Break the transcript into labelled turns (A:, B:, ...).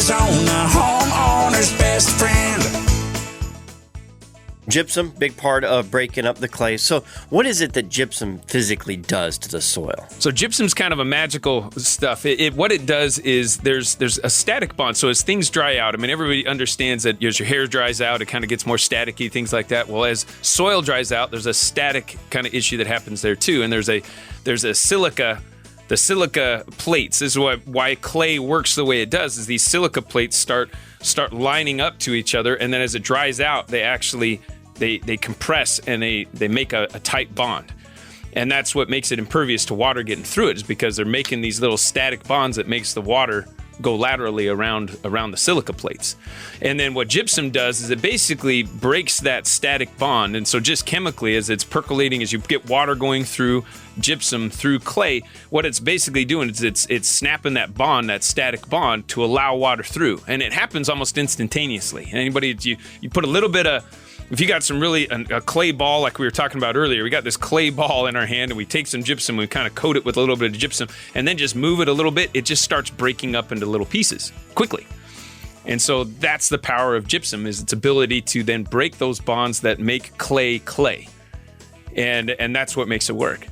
A: zone, the homeowner's best friend.
B: Gypsum, big part of breaking up the clay. So what is it that gypsum physically does to the soil?
C: So gypsum's kind of a magical stuff. What it does is there's a static bond. So as things dry out, I mean, everybody understands that as your hair dries out, it kind of gets more staticky, things like that. Well, as soil dries out, there's a static kind of issue that happens there too. And there's a silica. The silica plates, this is why clay works the way it does, is these silica plates start lining up to each other, and then as it dries out, they actually they compress and they make a tight bond. And that's what makes it impervious to water getting through it, is because they're making these little static bonds that makes the water go laterally around the silica plates. And then what gypsum does is it basically breaks that static bond. And so just chemically, as it's percolating, as you get water going through gypsum through clay, what it's basically doing is it's snapping that bond, that static bond, to allow water through. And it happens almost instantaneously. Anybody, you put a little bit of, if you got some really a clay ball like we were talking about earlier, we got this clay ball in our hand and we take some gypsum, we kind of coat it with a little bit of gypsum and then just move it a little bit, it just starts breaking up into little pieces quickly. And so that's the power of gypsum, is its ability to then break those bonds that make clay. And that's what makes it work.